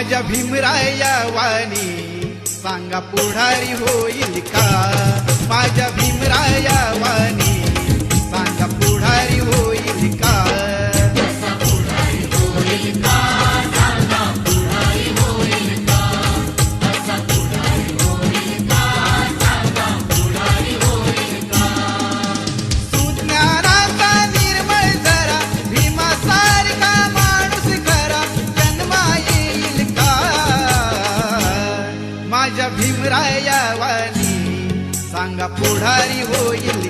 माझ्या भीमराया वाणी सांगा पुढारी होईल का? माझ्या भीमराया वाणी सांगा पुढारी होईल का? सुज्ञानाचा निर्मळ जरा भीमासारखा माणूस खरा जन्मा येईल का? माझ्या भीमराया वाणी सांगा पुढारी होईल